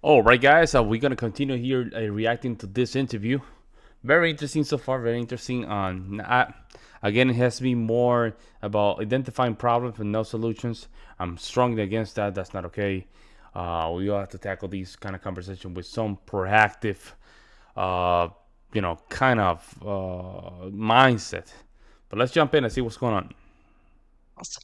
All right, guys, we're gonna continue here reacting to this interview. Very interesting so far. Very interesting. Again, it has to be more about identifying problems and no solutions. I'm strongly against that. That's not okay. We all have to tackle these kind of conversation with some proactive, uh, kind of mindset. But let's jump in and see what's going on. Awesome.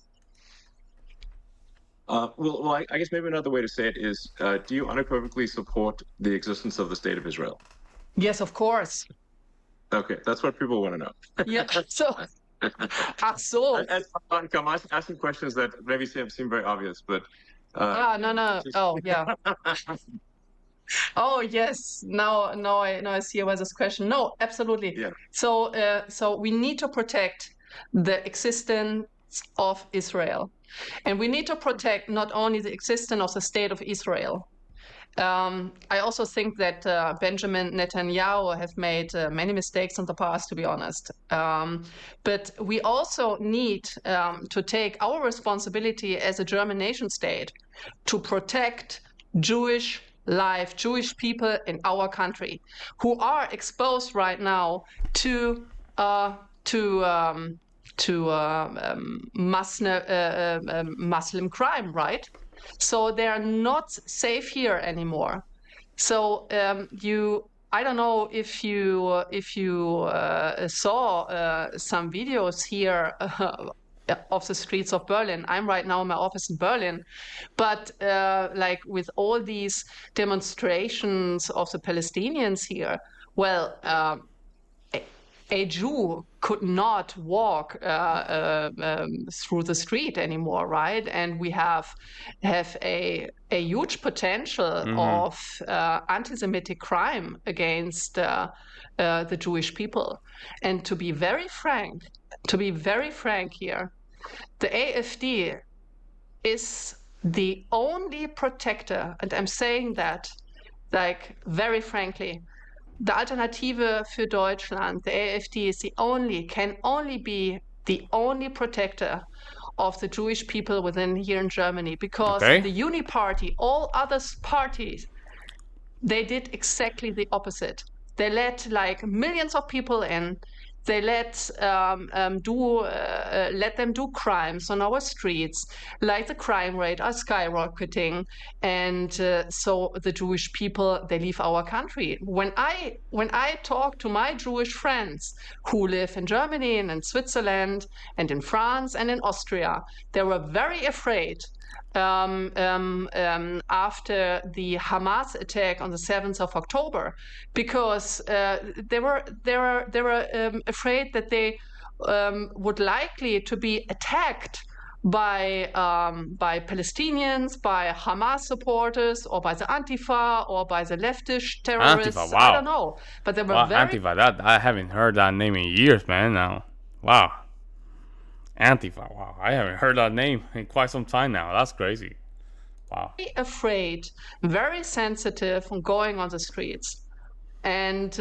I guess maybe another way to say it is, do you unequivocally support the existence of the state of Israel? Yes, of course. Okay, that's what people want to know. Yeah. So, ach so. I'm asking questions that maybe seem very obvious, but No. Oh, yeah. Oh, yes. Now I see why this question. No, absolutely. yeah, So we need to protect the existence of Israel, and we need to protect not only the existence of the state of Israel. I also think that Benjamin Netanyahu have made many mistakes in the past, to be honest. But we also need to take our responsibility as a German nation state to protect Jewish life, Jewish people in our country who are exposed right now to uh, to um, Muslim crime, right? So they are not safe here anymore. So I don't know if you saw some videos here of the streets of Berlin. I'm right now in my office in Berlin, but like with all these demonstrations of the Palestinians here, well, a Jew could not walk through the street anymore, right? And we have a huge potential of anti-Semitic crime against the Jewish people. And to be very frank here, the AfD is the only protector, and I'm saying that like very frankly, the Alternative für Deutschland, the AfD, can only be the only protector of the Jewish people within here in Germany, because Okay. the Uni Party, all other parties, they did exactly the opposite. They let like millions of people in. They let them do crimes on our streets, like the crime rate are skyrocketing, and so the Jewish people, they leave our country. When I talk to my Jewish friends who live in Germany and in Switzerland and in France and in Austria, they were very afraid after the Hamas attack on the 7th of October, because they were afraid that they would likely to be attacked by Palestinians, by Hamas supporters, or by the Antifa, or by the leftist terrorists. Antifa. I don't Wow. know, but they were Wow. very. Antifa. That I haven't heard that name in years, man. Now. Wow. Antifa. Wow, I haven't heard that name in quite some time now. That's crazy. Wow. Afraid, very sensitive on going on the streets. And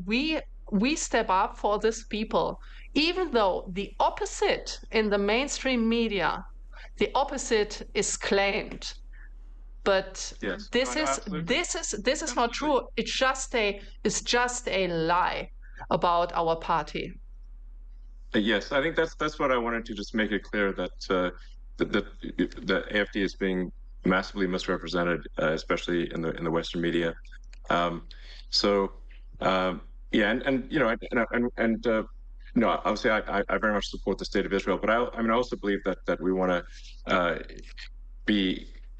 we step up for these people, even though the opposite in the mainstream media, the opposite is claimed. But yes, this is not true. It's just a lie about our party. Yes, I think that's what I wanted to just make it clear that the AfD is being massively misrepresented, especially in the Western media. Um, so yeah, and you know, no, obviously I very much support the state of Israel, but I mean I also believe that we want to be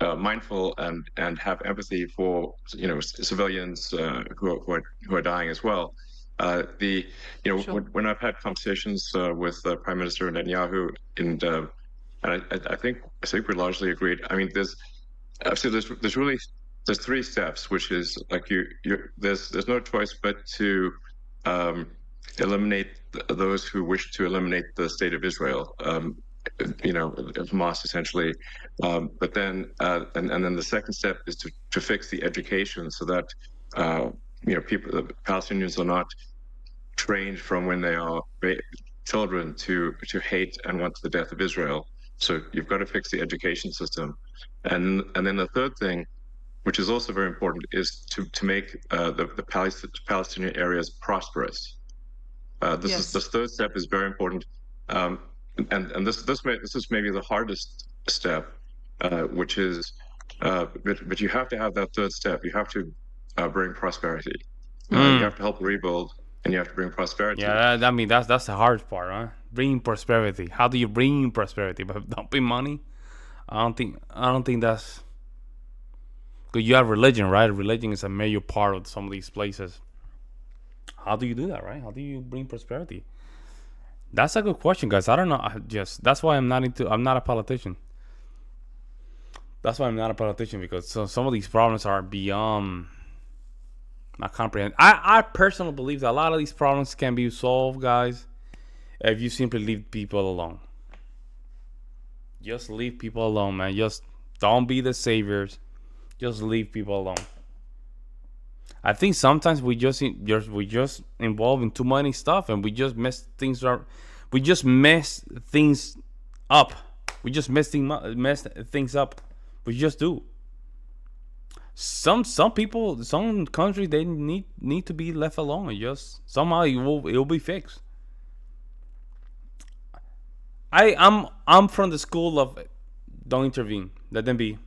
mindful and have empathy for civilians who are dying as well. The Sure. when I've had conversations with Prime Minister Netanyahu, and I think we largely agreed. I mean, there's three steps, which is like there's no choice but to eliminate those who wish to eliminate the state of Israel. Hamas essentially. But then, and then the second step is to fix the education so that the Palestinians are not trained from when they are children to hate and want the death of Israel. So you've got to fix the education system, and then the third thing which is also very important, is to make the Palestinian areas prosperous. Yes. This third step is very important, um, and this is maybe the hardest step, which is, but you have to have that third step. You have to bring prosperity. You have to help rebuild, and you have to bring prosperity. Yeah, I mean that's the hard part, huh? Bringing prosperity. How do you bring prosperity? By dumping money? I don't think that's because you have religion, right? Religion is a major part of some of these places. How do you do that, right? How do you bring prosperity? That's a good question, guys. I don't know. That's why I'm not a politician. That's why I'm not a politician because some of these problems are beyond my comprehend. I personally believe that a lot of these problems can be solved, guys, if you simply leave people alone. Just leave people alone, man. Just don't be the saviors. Just leave people alone. I think sometimes we just involve in too many stuff and we just mess things up. We just mess things up. We just mess things up. We just do. Some people, some countries, they need to be left alone and just somehow it will be fixed. I'm from the school of don't intervene. Let them be.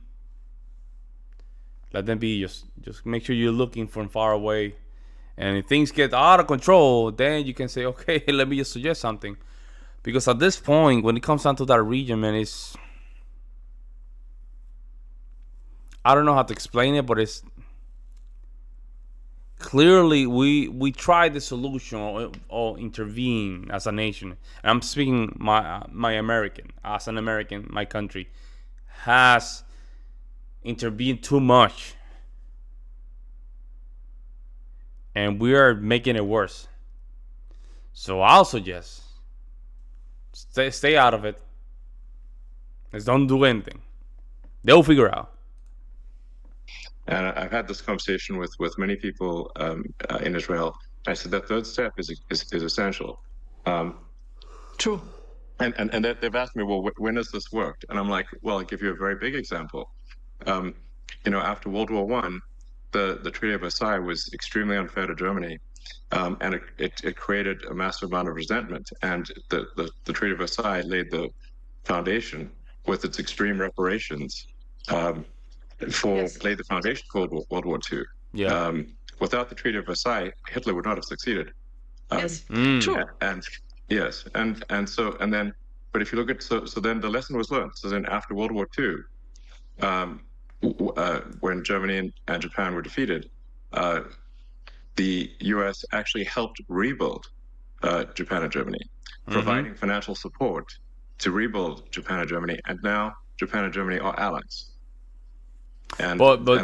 Let them be. Just make sure you're looking from far away. And if things get out of control, then you can say, okay, let me just suggest something. Because at this point, when it comes down to that region, man, it's I don't know how to explain it, but it's clearly we tried the solution or intervene as a nation. And I'm speaking my American as an American, my country has intervened too much, and we are making it worse. So I'll suggest stay out of it. Just don't do anything. They'll figure out. And I've had this conversation with many people in Israel. I said that third step is essential. True. And they've asked me, well, when has this worked? And I'm like, well, I'll give you a very big example. Um, after World War One, the Treaty of Versailles was extremely unfair to Germany, and it created a massive amount of resentment. And the Treaty of Versailles laid the foundation with its extreme reparations. Laid the foundation for World War II. Yeah. Without the Treaty of Versailles, Hitler would not have succeeded. Yes. True. And yes, and then, but if you look at so then the lesson was learned. So then after World War II, when Germany and Japan were defeated, the U.S. actually helped rebuild Japan and Germany, providing financial support to rebuild Japan and Germany, and now Japan and Germany are allies. And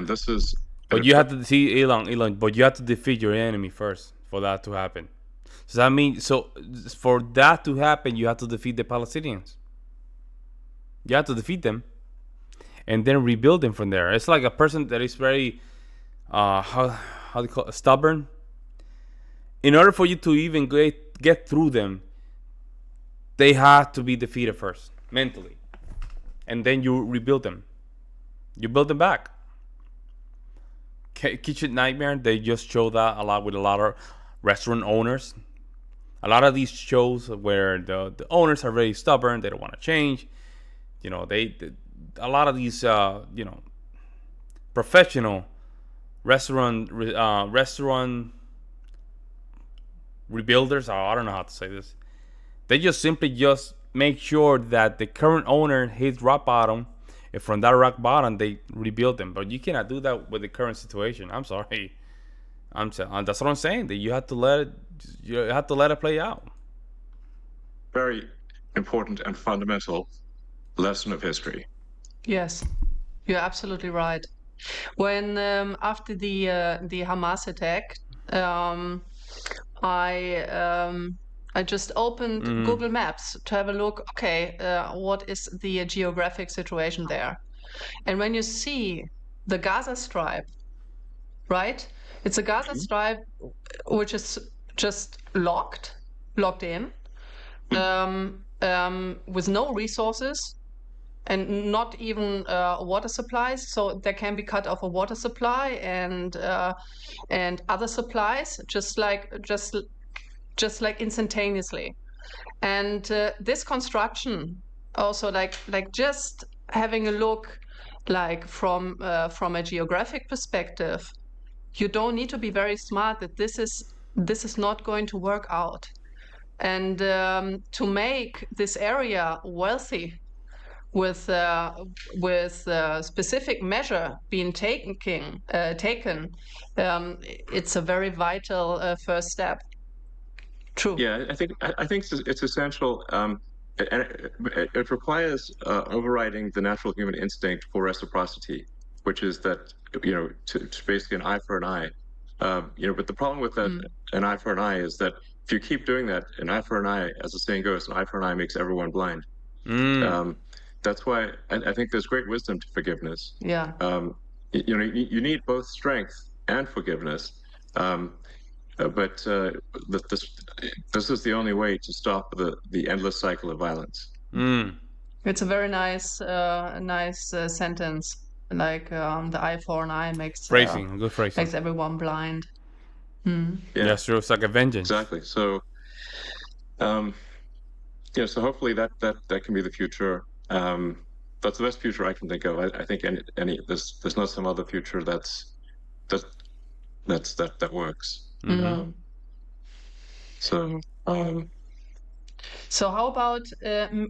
this is. But you have to see Elon. But you have to defeat your enemy first for that to happen. So that means for that to happen, you have to defeat the Palestinians. You have to defeat them, and then rebuild them from there. It's like a person that is very, how do you call it, stubborn. In order for you to even get through them, they have to be defeated first mentally, and then you rebuild them. You build them back. Kitchen Nightmare, they just show that a lot with a lot of restaurant owners. A lot of these shows where the owners are very stubborn, they don't want to change. A lot of these professional restaurant rebuilders, I don't know how to say this. They just simply just make sure that the current owner hits rock bottom. And from that rock bottom, they rebuild them. But you cannot do that with the current situation. I'm sorry. That's what I'm saying. That you have to let it play out. Very important and fundamental lesson of history. Yes, you're absolutely right. When after the Hamas attack, I just opened Google Maps to have a look. Okay, what is the geographic situation there? And when you see the Gaza Strip, right? It's a Gaza Strip which is just locked in, with no resources, and not even water supplies. So there can be cut off a water supply and other supplies, just like instantaneously. And this construction also, like just having a look, like from a geographic perspective, you don't need to be very smart that this is not going to work out. And to make this area wealthy with specific measure being taken, it's a very vital first step. True. Yeah, I think it's essential, and it requires overriding the natural human instinct for reciprocity, which is that to basically an eye for an eye. But the problem with that, an eye for an eye, is that if you keep doing that, an eye for an eye, as the saying goes, an eye for an eye makes everyone blind. That's why I think there's great wisdom to forgiveness. Yeah. You need both strength and forgiveness. But this is the only way to stop the endless cycle of violence. It's a very nice sentence. Like the eye for an eye makes phrasing, good phrasing, makes everyone blind. Yeah, that's true. It's like a vengeance. Exactly. So, so hopefully that can be the future. That's the best future I can think of. I think there's not some other future that works. Mm-hmm. So how about,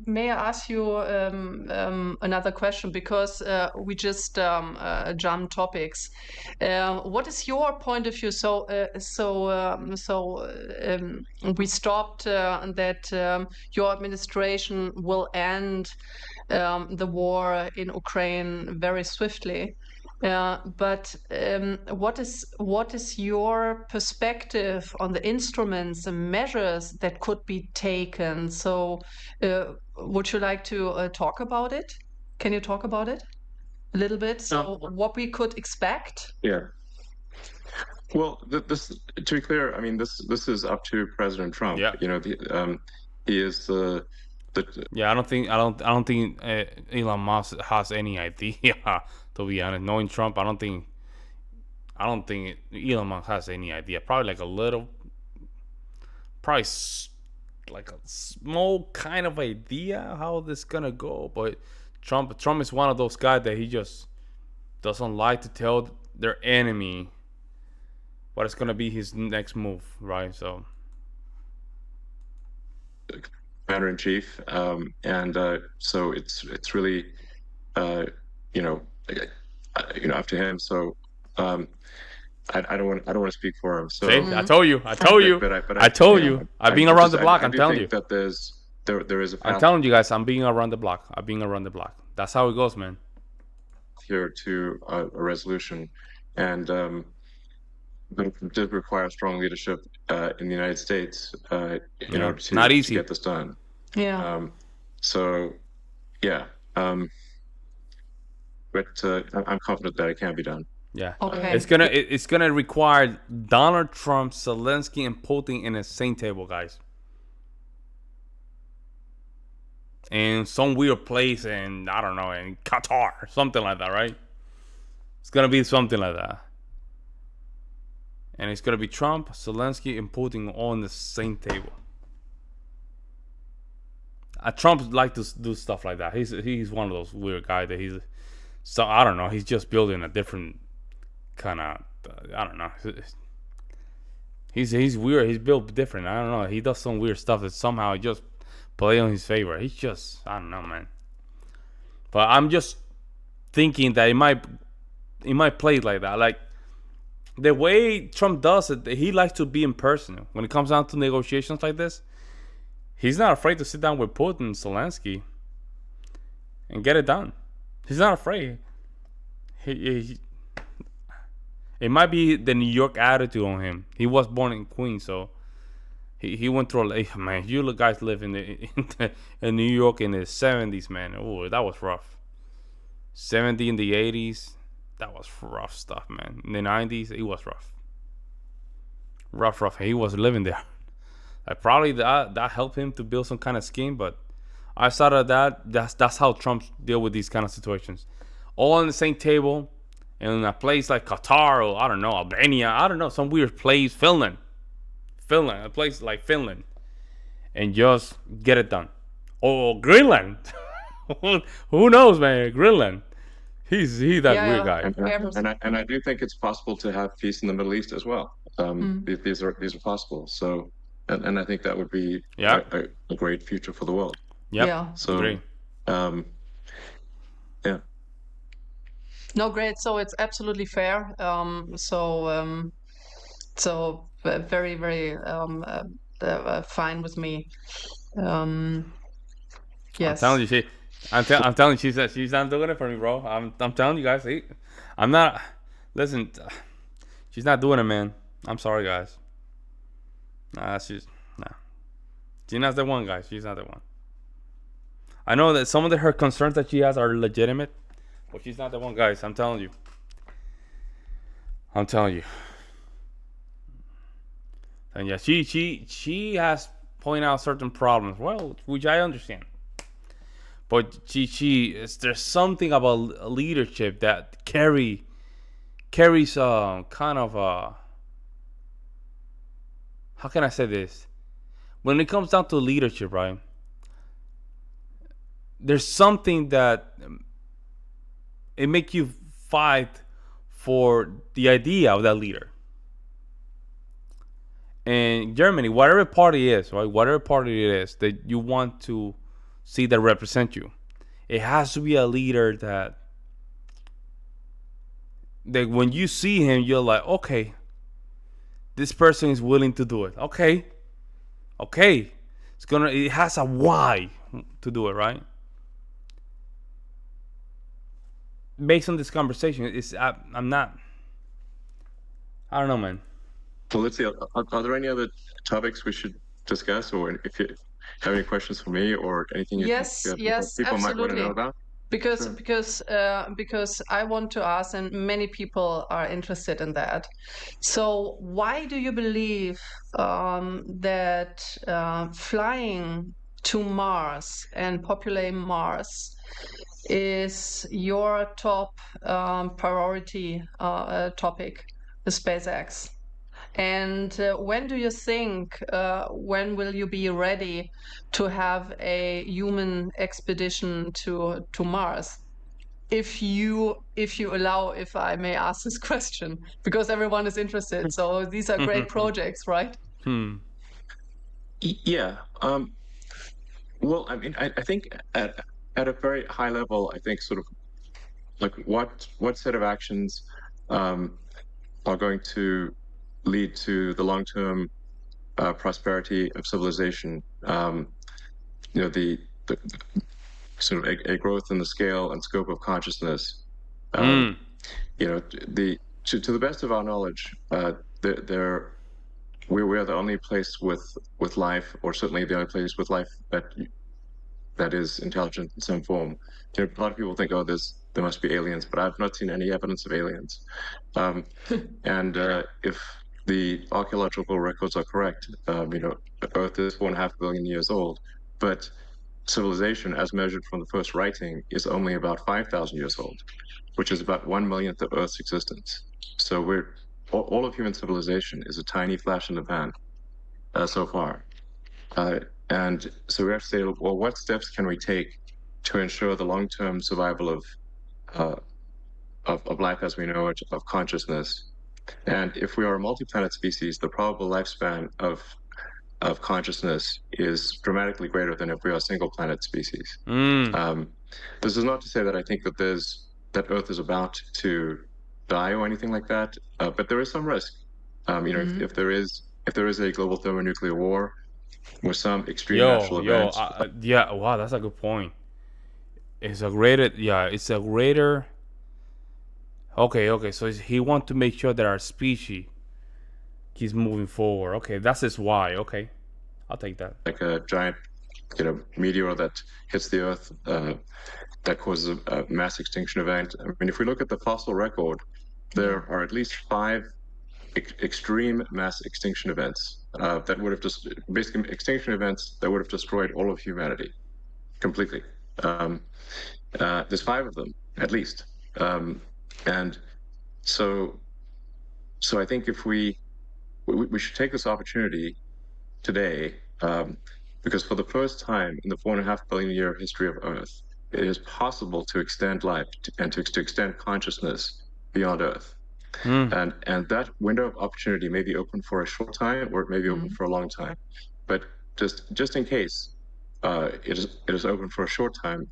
may I ask you another question, because we just jumped topics. What is your point of view? We stopped that your administration will end the war in Ukraine very swiftly. But what is your perspective on the instruments and measures that could be taken? So, would you like to talk about it? Can you talk about it a little bit? So, what we could expect? Yeah. Well, this, to be clear, I mean, this is up to President Trump. Yeah. He is the. Yeah, I don't think Elon Musk has any idea. To be honest, knowing Trump, I don't think Elon Musk has any idea. Probably like like a small kind of idea how this is gonna go. But Trump is one of those guys that he just doesn't like to tell their enemy what is gonna be his next move, right? So. Commander-in-Chief, and so it's really, up to him. So I don't want to speak for him. So I told you. I told you. I've been around the block. I'm telling you that there is a path. I'm telling you guys, I'm being around the block. That's how it goes, man. Here to a resolution, and but it did require strong leadership in the United States, in order to get this done. Yeah. So, yeah. But I'm confident that it can be done. Yeah. Okay. It's gonna require Donald Trump, Zelensky, and Putin in the same table, guys. In some weird place in, I don't know, in Qatar, something like that, right? It's gonna be something like that. And it's gonna be Trump, Zelensky, and Putin all on the same table. Trump like to do stuff like that. He's one of those weird guys that so I don't know. He's just building a different kind of I don't know. He's weird. He's built different. I don't know. He does some weird stuff that somehow just play on his favor. He's just, I don't know, man. But I'm just thinking that it might play like that. Like the way Trump does it, he likes to be impersonal. When it comes down to negotiations like this, he's not afraid to sit down with Putin and Zelensky and get it done. He's not afraid. It might be the New York attitude on him. He was born in Queens, so he went through a man. You guys live in New York in the 70s, man. Oh, that was rough. 70 in the 80s, that was rough stuff, man. In the 90s, it was rough. Rough. He was living there. Probably that helped him to build some kind of scheme, but Outside of that, that's how Trump deal with these kind of situations. All on the same table, in a place like Qatar or I don't know Albania, I don't know some weird place, Finland, a place like Finland, and just get it done. Or Greenland, who knows, man? Greenland, he's that weird Yeah, guy. And I do think it's possible to have peace in the Middle East as well. These are possible. So, and I think that would be Yeah, a great future for the world. yep, yeah. So, agree. Yeah. No, great. So it's absolutely fair. Very, very fine with me. I'm Yes. telling you, I'm telling you, she's not doing it for me, bro. I'm telling you guys, see, I'm not. Listen, she's not doing it, man. I'm sorry, guys. Nah, she's not the one, guys. She's not the one. I know that some of her concerns that she has are legitimate, but she's not the one, guys. I'm telling you. I'm telling you. And yeah, she has pointed out certain problems. Well, which I understand. But there's something about leadership that carries kind of how can I say this? When it comes down to leadership, right? There's something that it make you fight for the idea of that leader. In Germany, whatever party it is, right? Whatever party it is that you want to see that represent you, it has to be a leader that when you see him, you're like, okay, this person is willing to do it. Okay, it has a why to do it, right? Based on this conversation, I'm not. I don't know, man. So let's see. Are there any other topics we should discuss, or if you have any questions for me, or anything Yes, yes, people might want to know absolutely. about? Because I want to ask, and many people are interested in that. So why do you believe that flying to Mars and populating Mars is your top priority topic, the SpaceX? And when do you think, when will you be ready to have a human expedition to Mars? If you allow, if I may ask this question, because everyone is interested. So these are great projects, right? Yeah. Well, I mean, I think at a very high level, I think sort of like what set of actions are going to lead to the long-term prosperity of civilization. The sort of a growth in the scale and scope of consciousness. To the best of our knowledge, we are the only place with life, or certainly the only place with life that is intelligent in some form. A lot of people think, oh, there must be aliens, but I've not seen any evidence of aliens. And if the archaeological records are correct, Earth is 4.5 billion years old, but civilization, as measured from the first writing, is only about 5,000 years old, which is about 1/1,000,000th of Earth's existence. So all of human civilization is a tiny flash in the pan so far. And so we have to say, well, what steps can we take to ensure the long-term survival of life as we know it, of consciousness? And if we are a multi-planet species, the probable lifespan of consciousness is dramatically greater than if we are a single planet species. This is not to say that I think that Earth is about to die or anything like that, but there is some risk. If there is a global thermonuclear war with some extreme natural events. Yeah, wow, that's a good point. It's a greater. Okay. So he wants to make sure that our species keeps moving forward. Okay, that's his why. Okay, I'll take that. Like a giant, meteor that hits the Earth that causes a mass extinction event. I mean, if we look at the fossil record, there are at least 5 extreme mass extinction events that would have just basically extinction events that would have destroyed all of humanity. completely. There's 5 of them at least, and so I think if we should take this opportunity today, because for the first time in the 4.5 billion year history of Earth, it is possible to extend life and to extend consciousness beyond Earth. And that window of opportunity may be open for a short time, or it may be open for a long time. But just in case it is open for a short time,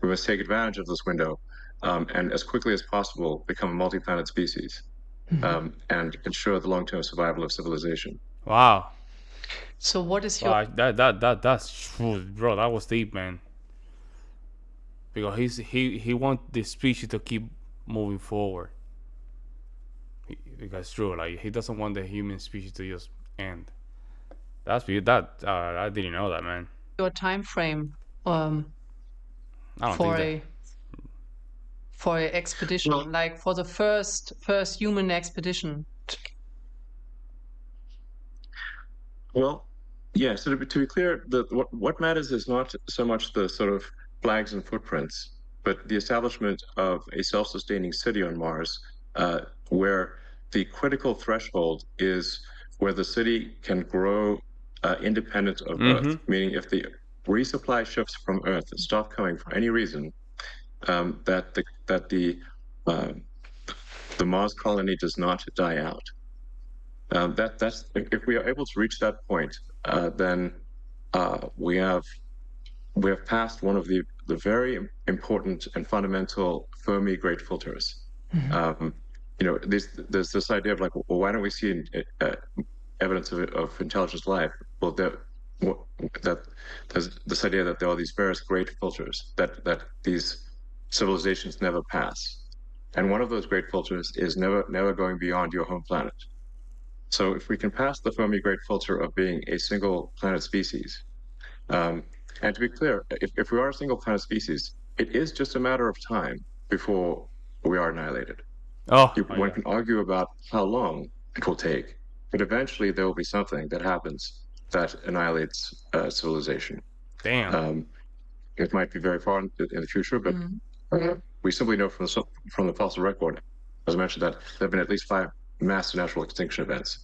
we must take advantage of this window, and as quickly as possible become a multi-planet species, and ensure the long-term survival of civilization. Wow. So what is your Wow, that's bro. That was deep, man. Because he wants the species to keep moving forward. Because true, like he doesn't want the human species to just end. I didn't know that, man. time frame I don't for think that. a expedition, like for the first human expedition? Well, yeah. So to be clear, what matters is not so much the sort of flags and footprints, but the establishment of a self-sustaining city on Mars, where the critical threshold is where the city can grow independent of Earth. Meaning, if the resupply ships from Earth stop coming for any reason, that the Mars colony does not die out. That's if we are able to reach that point, then we have passed one of the very important and fundamental Fermi great filters. There's this idea of like, well, why don't we see evidence of intelligent life? Well, there's this idea that there are these various great filters that these civilizations never pass, and one of those great filters is never going beyond your home planet. So if we can pass the Fermi great filter of being a single planet species, and to be clear, if we are a single planet species, it is just a matter of time before we are annihilated. One can argue about how long it will take, but eventually there will be something that happens that annihilates civilization. Damn. It might be very far in the future, but we simply know from the fossil record, as I mentioned, that there have been at least 5 massive natural extinction events,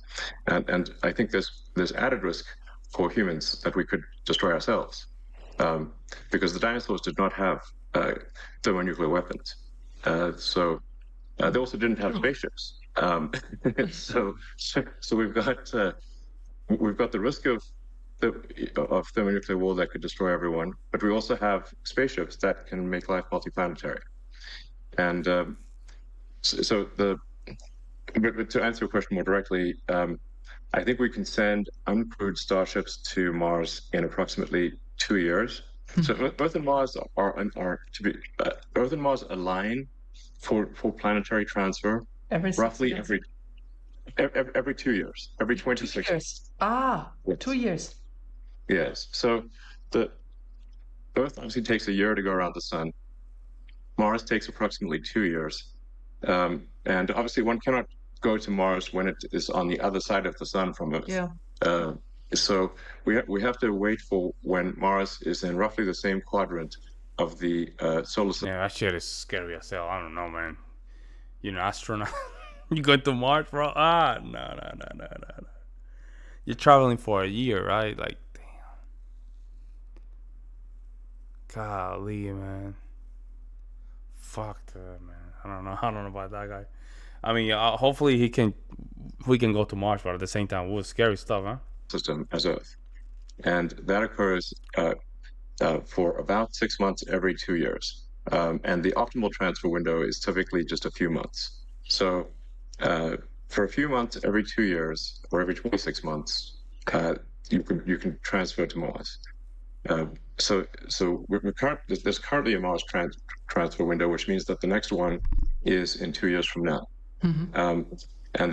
and I think there's added risk for humans that we could destroy ourselves, because the dinosaurs did not have thermonuclear weapons, so they also didn't have spaceships. So we've got the risk of thermonuclear war that could destroy everyone, but we also have spaceships that can make life multiplanetary, and But to answer your question more directly, I think we can send uncrewed starships to Mars in approximately 2 years. So Earth and Mars Earth and Mars align for planetary transfer roughly every 2 years, every 26 years. Yes. 2 years. Yes. So the Earth obviously takes a year to go around the sun. Mars takes approximately 2 years. And obviously one cannot go to Mars when it is on the other side of the sun from Earth. Yeah. So we have to wait for when Mars is in roughly the same quadrant of the solar system. Yeah, that shit is scary as hell. I don't know, man. Astronaut. You going to Mars, bro? No. You're traveling for a year, right? Like, damn. Golly, man. Fuck that, man. I don't know about that guy. I mean, hopefully we can go to Mars, but at the same time, it scary stuff, huh? System as Earth, and that occurs for about 6 months every 2 years, and the optimal transfer window is typically just a few months. So for a few months every 2 years, or every 26 months, you can transfer to Mars. So there's currently a Mars transfer window, which means that the next one is in 2 years from now. And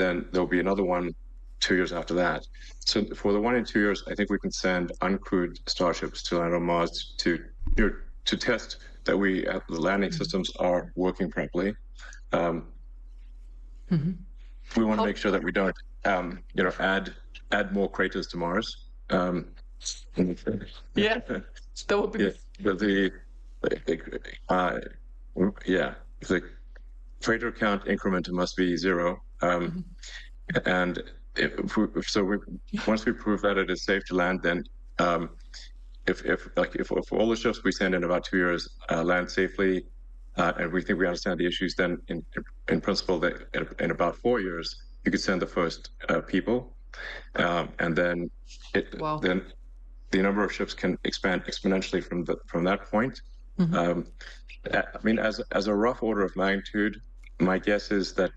then there'll be another one 2 years after that. So for the one in 2 years, I think we can send uncrewed starships to land on Mars to test that the landing systems are working properly. We want to make sure that we don't add more craters to Mars. Yeah. That would be Yeah, but uh, yeah, the freighter count increment must be 0. And once we prove that it is safe to land, then um, if all the ships we send in about 2 years land safely, and we think we understand the issues, then in principle, that in about 4 years you could send the first people, and then wow. then the number of ships can expand exponentially from that point. Um, I mean, as a rough order of magnitude, my guess is that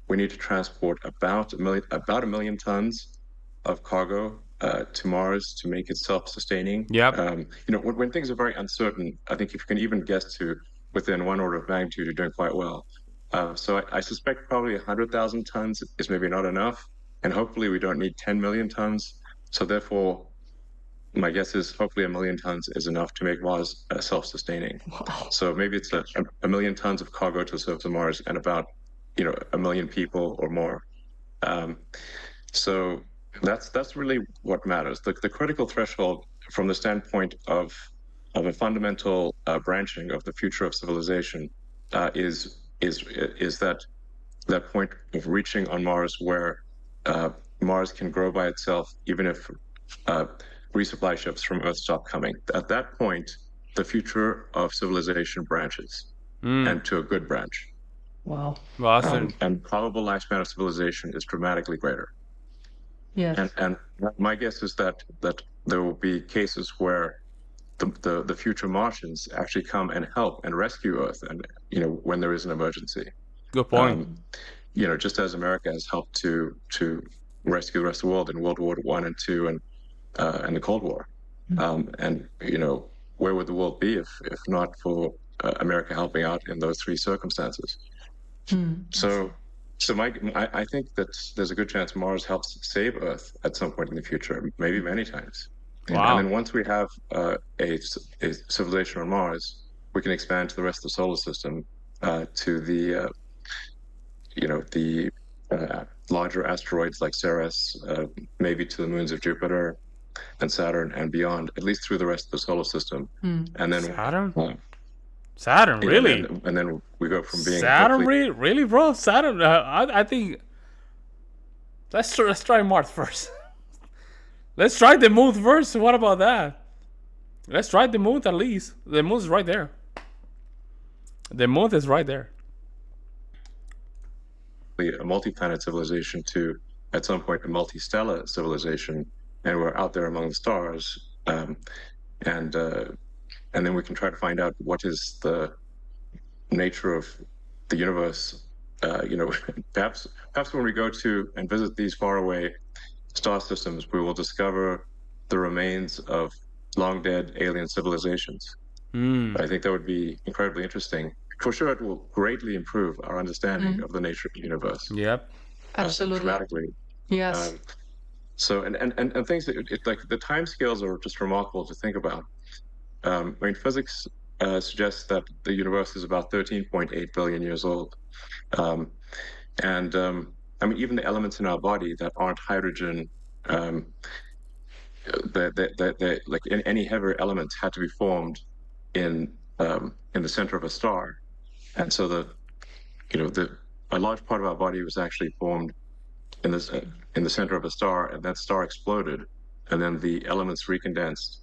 we need to transport about a million tons of cargo to Mars to make it self-sustaining. Yep. When things are very uncertain, I think if you can even guess to within one order of magnitude, you're doing quite well. So I suspect probably 100,000 tons is maybe not enough, and hopefully we don't need 10 million tons. So therefore, my guess is hopefully a million tons is enough to make Mars self-sustaining. Wow. So maybe it's a million tons of cargo to serve to Mars and about a million people or more. So that's really what matters. The critical threshold from the standpoint of a fundamental branching of the future of civilization is that point of reaching on Mars where Mars can grow by itself, even if resupply ships from Earth stop coming. At that point, the future of civilization branches, and to a good branch. Wow. Well, And probable lifespan of civilization is dramatically greater. Yes. And my guess is that there will be cases where the future Martians actually come and help and rescue Earth, and when there is an emergency. good point. Just as America has helped to rescue the rest of the world in World War I and II and the Cold War. And where would the world be if not for America helping out in those three circumstances? So I think that there's a good chance Mars helps save Earth at some point in the future, maybe many times. Wow. And then once we have a civilization on Mars, we can expand to the rest of the solar system, to the larger asteroids like Ceres, maybe to the moons of Jupiter and Saturn and beyond, at least through the rest of the solar system. And then Saturn, really? and then we go from being Saturn, really, bro? Saturn. I think let's try Mars first. Let's try the moon first. What about that? Let's try the moon at least. The moon is right there. The moon is right there. a multi-planet civilization to, at some point, a multi-stellar civilization, and we're out there among the stars, and then we can try to find out what is the nature of the universe. Perhaps when we go to and visit these faraway star systems, we will discover the remains of long dead alien civilizations. I think that would be incredibly interesting. For sure, it will greatly improve our understanding of the nature of the universe. Yep. Absolutely. Dramatically. Yes. So and things that like the time scales are just remarkable to think about. I mean, physics suggests that the universe is about 13.8 billion years old, and I mean, even the elements in our body that aren't hydrogen, that like any heavier elements had to be formed in the center of a star, and so a large part of our body was actually formed in the center of a star, and that star exploded, and then the elements recondensed,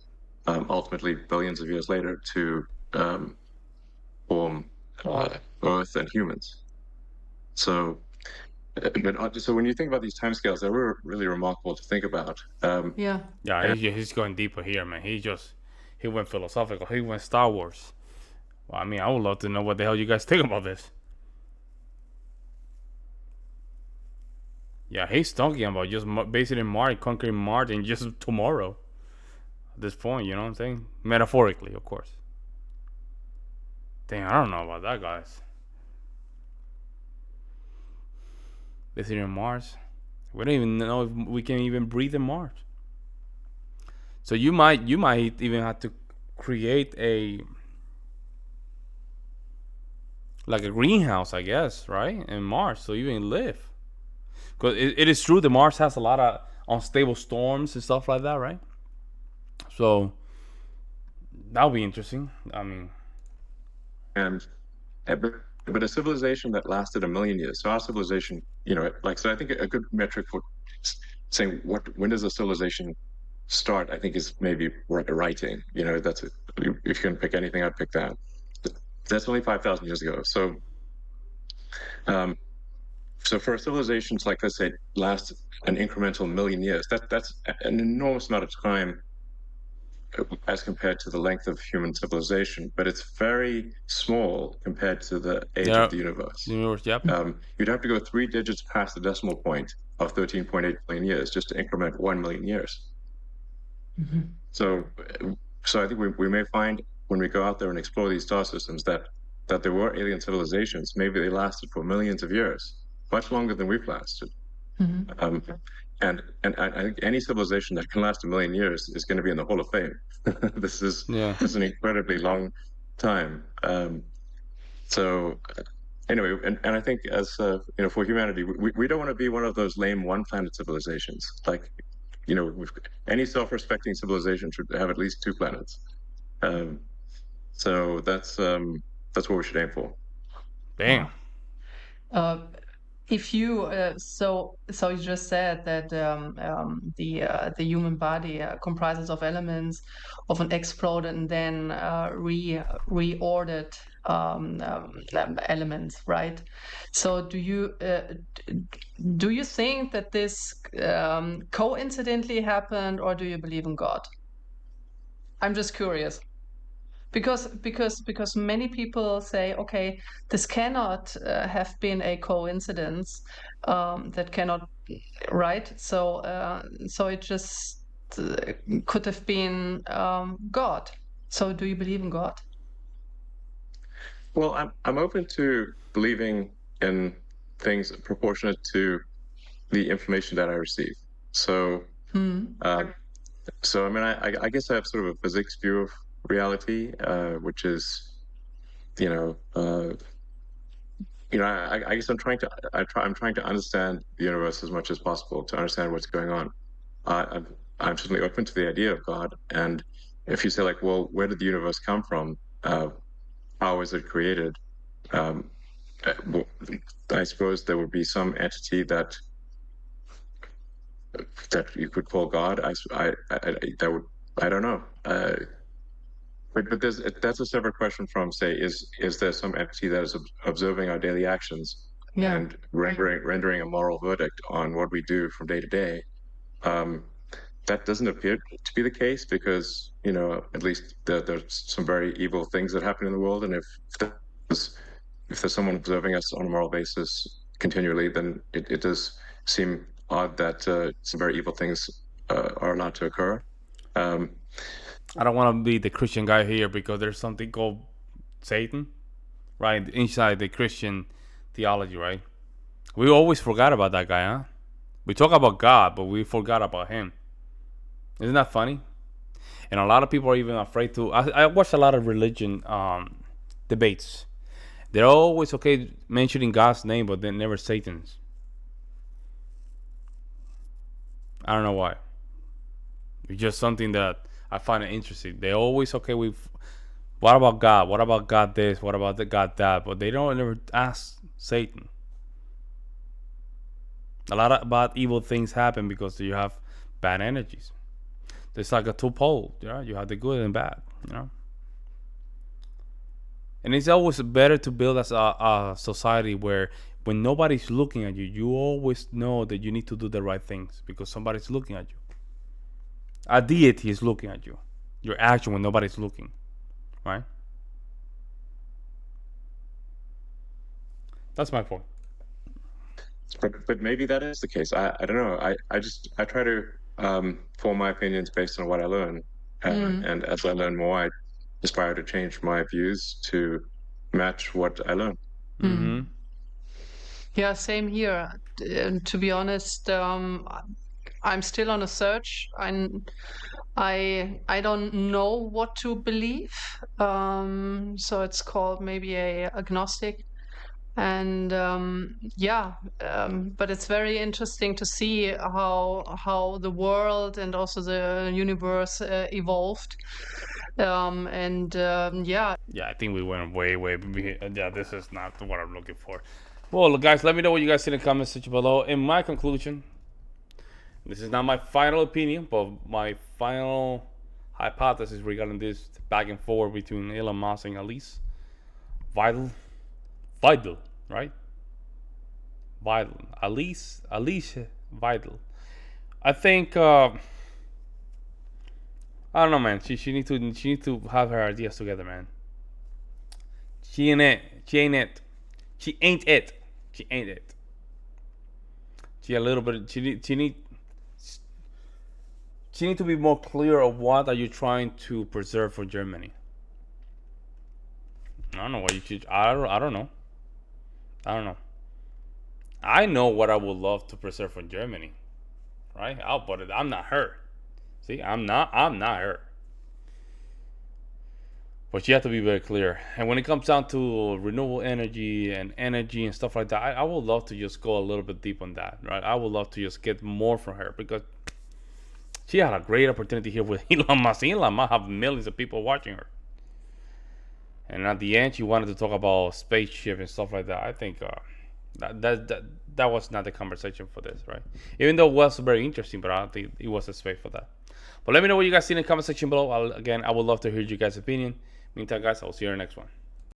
ultimately billions of years later to form Earth and humans. So when you think about these timescales, they're really remarkable to think about. Yeah. Yeah, he's going deeper here, man. He went philosophical. He went Star Wars. Well, I mean, I would love to know what the hell you guys think about this. Yeah, he's talking about just basing in Mars, conquering Mars, and just tomorrow. At this point, you know what I'm saying? Metaphorically, of course. Dang, I don't know about that, guys. Basing in Mars. We don't even know if we can even breathe in Mars. So you might even have to create a greenhouse, I guess, right, in Mars, so you can live. Because it is true that Mars has a lot of unstable storms and stuff like that, right? So That'll be interesting. I mean, And but a civilization that lasted 1 million years. So our civilization, so I think a good metric for saying when does a civilization start, I think, is maybe writing. If you can pick anything, I'd pick that. That's only 5,000 years ago. Um, so for a civilization to, like, let's say, last an incremental 1 million years, that's an enormous amount of time as compared to the length of human civilization, but it's very small compared to the age yeah, of the universe. universe. Yep. You'd have to go 3 digits past the decimal point of 13.8 billion years just to increment 1 million years. Mm-hmm. So I think we may find when we go out there and explore these star systems that there were alien civilizations. Maybe they lasted for millions of years, much longer than we've lasted. Mm-hmm. And I think any civilization that can last 1 million years is going to be in the Hall of Fame. This is an incredibly long time. So anyway, and I think as for humanity, we don't want to be one of those lame one planet civilizations. Like, any self-respecting civilization should have at least 2 planets. So that's what we should aim for. Damn. If you so you just said that the human body comprises of elements of an exploded and then reordered elements, right? So do you think that this coincidentally happened, or do you believe in God? I'm just curious. Because many people say, okay, this cannot have been a coincidence, that cannot, right? So it just could have been God. So do you believe in God? Well, I'm open to believing in things proportionate to the information that I receive. So I mean, I guess I have sort of a physics view of reality, which is, I guess I'm trying to understand the universe as much as possible to understand what's going on. I'm certainly open to the idea of God, and if you say, like, well, where did the universe come from? How was it created? I suppose there would be some entity that you could call God. I don't know. But that's a separate question from, say, is there some entity that is observing our daily actions and rendering a moral verdict on what we do from day to day? That doesn't appear to be the case because, at least there's some very evil things that happen in the world, and if there's someone observing us on a moral basis continually, then it does seem odd that some very evil things are allowed to occur. I don't want to be the Christian guy here because there's something called Satan, right? Inside the Christian theology, right? We always forgot about that guy, huh? We talk about God, but we forgot about him. Isn't that funny? And a lot of people are even afraid to. I watch a lot of religion debates. They're always okay mentioning God's name, but then never Satan's. I don't know why. It's just something that I find it interesting. They're always okay with, what about God? What about God this? What about the God that? But they don't ever ask Satan. A lot of bad evil things happen because you have bad energies. It's like a two pole. You have the good and bad. And it's always better to build as a society where when nobody's looking at you, you always know that you need to do the right things because somebody's looking at you. A deity is looking at you. Your action when nobody's looking, right? That's my point. But maybe that is the case. I don't know. I try to form my opinions based on what I learn, and as I learn more, I aspire to change my views to match what I learn. Mm-hmm. Yeah, same here. To be honest, I'm still on a search. I don't know what to believe. So it's called maybe a agnostic. And but it's very interesting to see how the world and also the universe evolved. Yeah. Yeah, I think we went way, way. Yeah, this is not what I'm looking for. Well, guys, let me know what you guys see in the comment section below. In my conclusion, this is not my final opinion, but my final hypothesis regarding this back and forth between Elon Musk and Alice Weidel, right? Weidel, Alice Weidel. I think I don't know, man. She need to have her ideas together, man. She ain't it. She ain't it. She ain't it. She ain't it. She a little bit. She need to be more clear of what are you trying to preserve for Germany. I don't know what you should. I don't know. I don't know. I know what I would love to preserve for Germany, right? I'm not her. See, I'm not her. But you have to be very clear. And when it comes down to renewable energy and stuff like that, I would love to just go a little bit deep on that, right? I would love to just get more from her because she had a great opportunity here with Elon Musk. Elon Musk have millions of people watching her. And at the end, she wanted to talk about spaceship and stuff like that. I think that was not the conversation for this, right? Even though it was very interesting, but I don't think it was a space for that. But let me know what you guys see in the comment section below. Again, I would love to hear you guys' opinion. Meantime, guys, I'll see you in the next one.